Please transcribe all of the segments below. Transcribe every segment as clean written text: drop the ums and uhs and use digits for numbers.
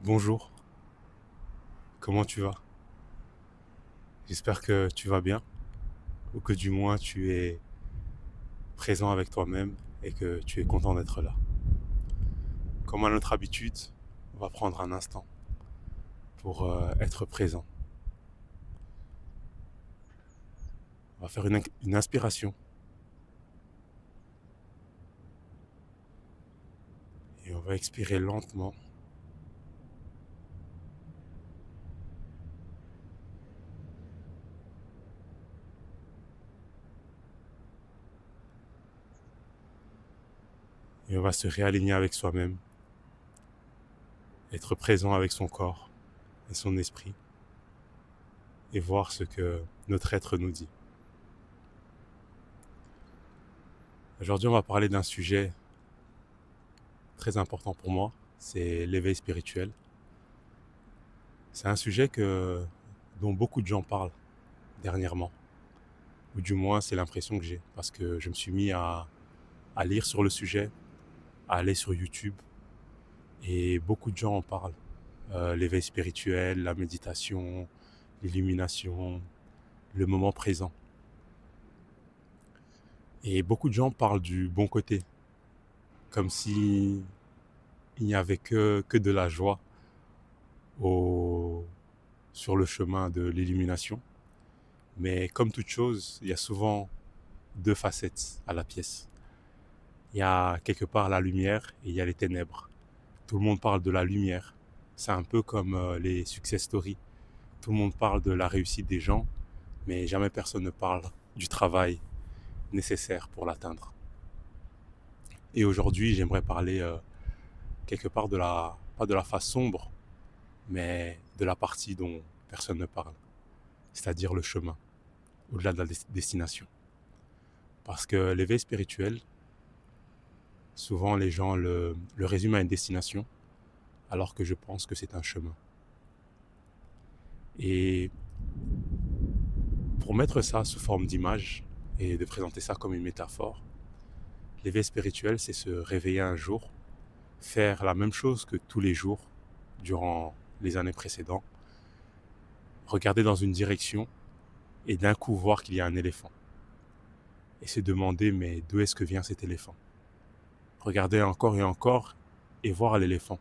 Bonjour, comment tu vas? J'espère que tu vas bien ou que du moins tu es présent avec toi-même et que tu es content d'être là. Comme à notre habitude, on va prendre un instant pour être présent. On va faire une inspiration et on va expirer lentement. Et on va se réaligner avec soi-même, être présent avec son corps et son esprit et voir ce que notre être nous dit. Aujourd'hui, on va parler d'un sujet très important pour moi, c'est l'éveil spirituel. C'est un sujet dont beaucoup de gens parlent dernièrement, ou du moins c'est l'impression que j'ai, parce que je me suis mis à lire sur le sujet, à aller sur YouTube, et beaucoup de gens en parlent. L'éveil spirituel, la méditation, l'illumination, le moment présent. Et beaucoup de gens parlent du bon côté, comme si il n'y avait que de la joie au, sur le chemin de l'illumination. Mais comme toute chose, il y a souvent deux facettes à la pièce. Il y a quelque part la lumière et il y a les ténèbres. Tout le monde parle de la lumière. C'est un peu comme les success stories. Tout le monde parle de la réussite des gens, mais jamais personne ne parle du travail nécessaire pour l'atteindre. Et aujourd'hui, j'aimerais parler quelque part pas de la face sombre, mais de la partie dont personne ne parle, c'est-à-dire le chemin, au-delà de la destination. Parce que l'éveil spirituel, souvent les gens le résument à une destination, alors que je pense que c'est un chemin. Et pour mettre ça sous forme d'image et de présenter ça comme une métaphore, l'éveil spirituel, c'est se réveiller un jour, faire la même chose que tous les jours durant les années précédentes, regarder dans une direction et d'un coup voir qu'il y a un éléphant. Et se demander, mais d'où est-ce que vient cet éléphant? Regarder encore et encore et voir l'éléphant.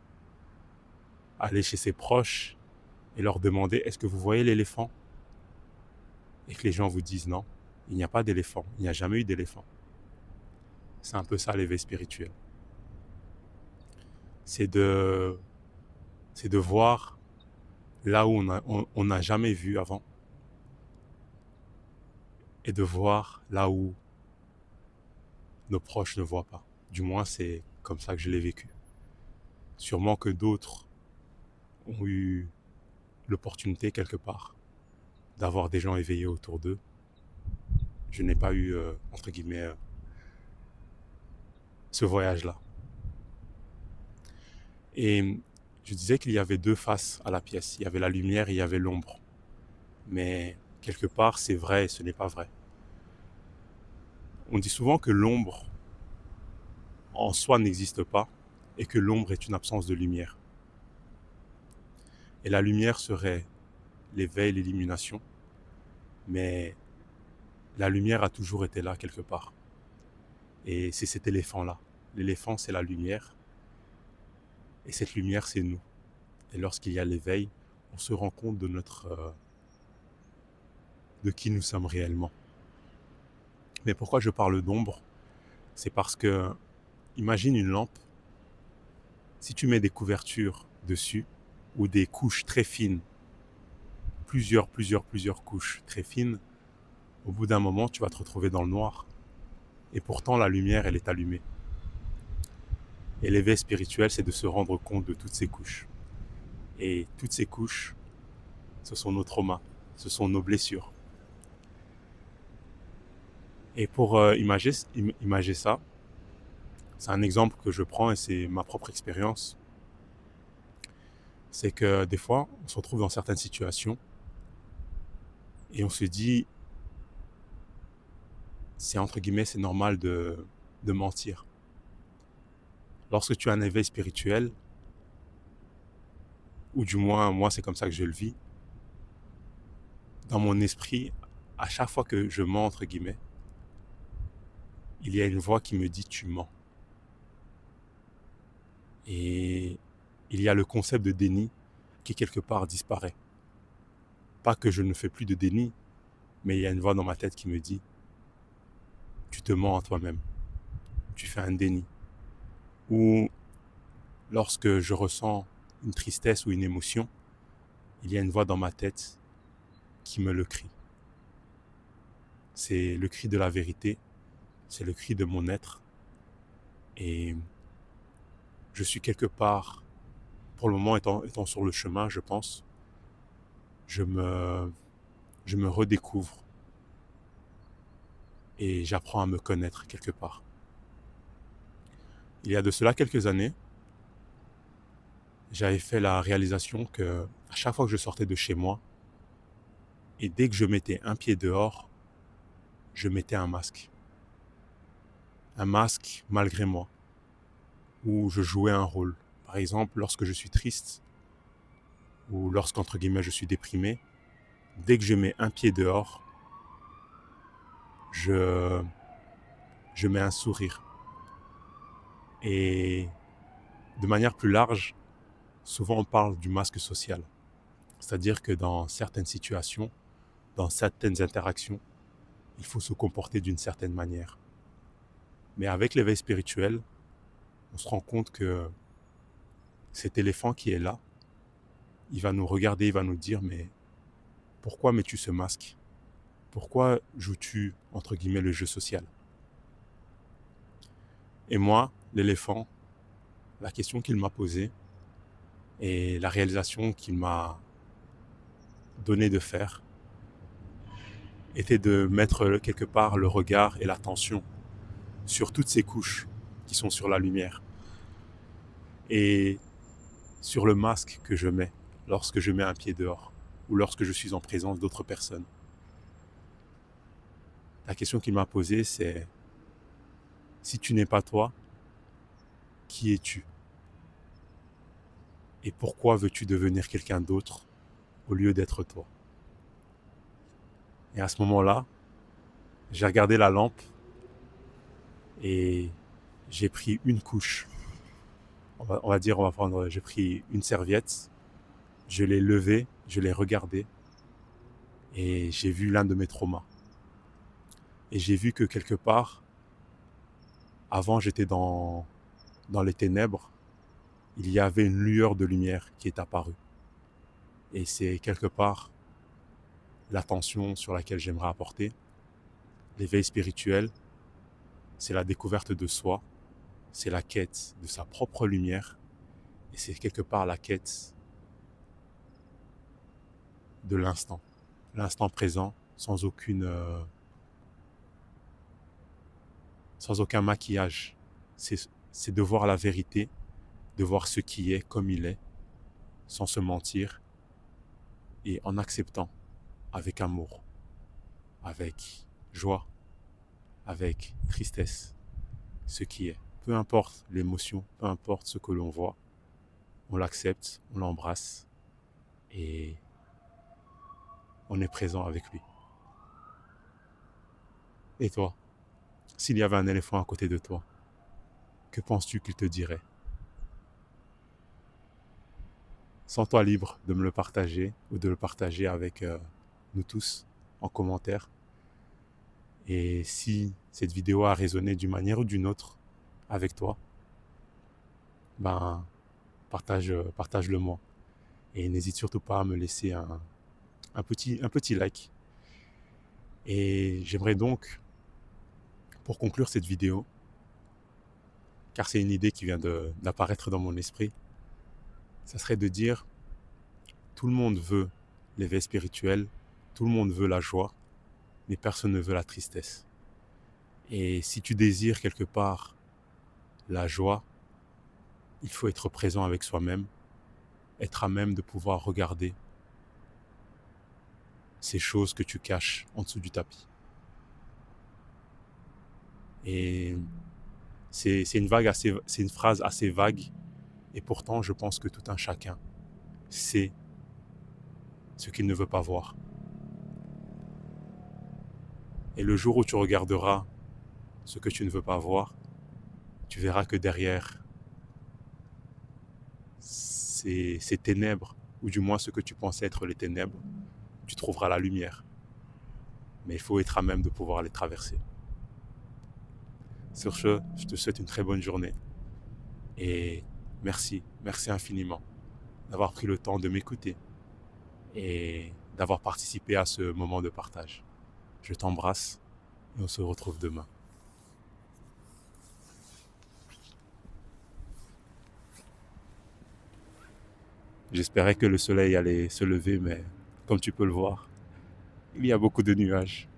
Aller chez ses proches et leur demander, est-ce que vous voyez l'éléphant? Et que les gens vous disent non, il n'y a pas d'éléphant, il n'y a jamais eu d'éléphant. C'est un peu ça l'éveil spirituel. C'est de, c'est de voir là où on n'a jamais vu avant et de voir là où nos proches ne voient pas. Du moins, c'est comme ça que je l'ai vécu. Sûrement que d'autres ont eu l'opportunité quelque part d'avoir des gens éveillés autour d'eux. Je n'ai pas eu, entre guillemets, ce voyage-là. Et je disais qu'il y avait deux faces à la pièce. Il y avait la lumière et il y avait l'ombre. Mais quelque part, c'est vrai et ce n'est pas vrai. On dit souvent que l'ombre en soi n'existe pas et que l'ombre est une absence de lumière. Et la lumière serait l'éveil, l'illumination, mais la lumière a toujours été là quelque part. Et c'est cet éléphant-là. L'éléphant, c'est la lumière, et cette lumière, c'est nous. Et lorsqu'il y a l'éveil, on se rend compte de qui nous sommes réellement. Mais pourquoi je parle d'ombre? C'est parce que, imagine une lampe, si tu mets des couvertures dessus, ou des couches très fines, plusieurs couches très fines, au bout d'un moment, tu vas te retrouver dans le noir. Et pourtant, la lumière, elle est allumée. Et l'éveil spirituel, c'est de se rendre compte de toutes ces couches. Et toutes ces couches, ce sont nos traumas, ce sont nos blessures. Et pour imager ça, c'est un exemple que je prends et c'est ma propre expérience. C'est que des fois, on se retrouve dans certaines situations et on se dit, c'est entre guillemets, c'est normal de mentir. Lorsque tu as un éveil spirituel, ou du moins moi c'est comme ça que je le vis, dans mon esprit, à chaque fois que je mens entre guillemets, il y a une voix qui me dit tu mens. Et il y a le concept de déni qui quelque part disparaît. Pas que je ne fais plus de déni, mais il y a une voix dans ma tête qui me dit tu te mens à toi-même, tu fais un déni. Ou lorsque je ressens une tristesse ou une émotion, il y a une voix dans ma tête qui me le crie. C'est le cri de la vérité, c'est le cri de mon être. Et je suis quelque part, pour le moment étant sur le chemin, je pense, je me redécouvre et j'apprends à me connaître quelque part. Il y a de cela quelques années, j'avais fait la réalisation que à chaque fois que je sortais de chez moi, et dès que je mettais un pied dehors, je mettais un masque. Un masque malgré moi, où je jouais un rôle. Par exemple, lorsque je suis triste, ou lorsqu'entre guillemets je suis déprimé, dès que je mets un pied dehors, je mets un sourire. Et de manière plus large, souvent on parle du masque social. C'est-à-dire que dans certaines situations, dans certaines interactions, il faut se comporter d'une certaine manière. Mais avec l'éveil spirituel, on se rend compte que cet éléphant qui est là, il va nous regarder, il va nous dire mais pourquoi mets-tu ce masque? Pourquoi joues-tu entre guillemets le jeu social? Et moi, l'éléphant, la question qu'il m'a posée et la réalisation qu'il m'a donné de faire était de mettre quelque part le regard et l'attention sur toutes ces couches qui sont sur la lumière et sur le masque que je mets lorsque je mets un pied dehors ou lorsque je suis en présence d'autres personnes. La question qu'il m'a posée, c'est si tu n'es pas toi, qui es-tu? Et pourquoi veux-tu devenir quelqu'un d'autre au lieu d'être toi? Et à ce moment-là, j'ai regardé la lampe et j'ai pris une couche. J'ai pris une serviette, je l'ai levée, je l'ai regardée et j'ai vu l'un de mes traumas. Et j'ai vu que quelque part, avant j'étais dans les ténèbres, il y avait une lueur de lumière qui est apparue. Et c'est quelque part l'attention sur laquelle j'aimerais apporter. L'éveil spirituel, c'est la découverte de soi, c'est la quête de sa propre lumière, et c'est quelque part la quête de l'instant présent, sans aucun maquillage. C'est de voir la vérité, de voir ce qui est comme il est, sans se mentir, et en acceptant, avec amour, avec joie, avec tristesse, ce qui est. Peu importe l'émotion, peu importe ce que l'on voit, on l'accepte, on l'embrasse, et on est présent avec lui. Et toi, s'il y avait un éléphant à côté de toi, que penses-tu qu'il te dirait? Sens-toi libre de me le partager ou de le partager avec nous tous en commentaire. Et si cette vidéo a résonné d'une manière ou d'une autre avec toi, ben partage-le moi. Et n'hésite surtout pas à me laisser un petit like. Et j'aimerais donc, pour conclure cette vidéo, car c'est une idée qui vient d'apparaître dans mon esprit, ça serait de dire, tout le monde veut l'éveil spirituel, tout le monde veut la joie, mais personne ne veut la tristesse. Et si tu désires quelque part la joie, il faut être présent avec soi-même, être à même de pouvoir regarder ces choses que tu caches en dessous du tapis. Et c'est une phrase assez vague, et pourtant je pense que tout un chacun sait ce qu'il ne veut pas voir. Et le jour où tu regarderas ce que tu ne veux pas voir, tu verras que derrière ces ténèbres, ou du moins ce que tu pensais être les ténèbres, tu trouveras la lumière. Mais il faut être à même de pouvoir les traverser. Sur ce, je te souhaite une très bonne journée. Et merci infiniment d'avoir pris le temps de m'écouter et d'avoir participé à ce moment de partage. Je t'embrasse et on se retrouve demain. J'espérais que le soleil allait se lever, mais comme tu peux le voir, il y a beaucoup de nuages.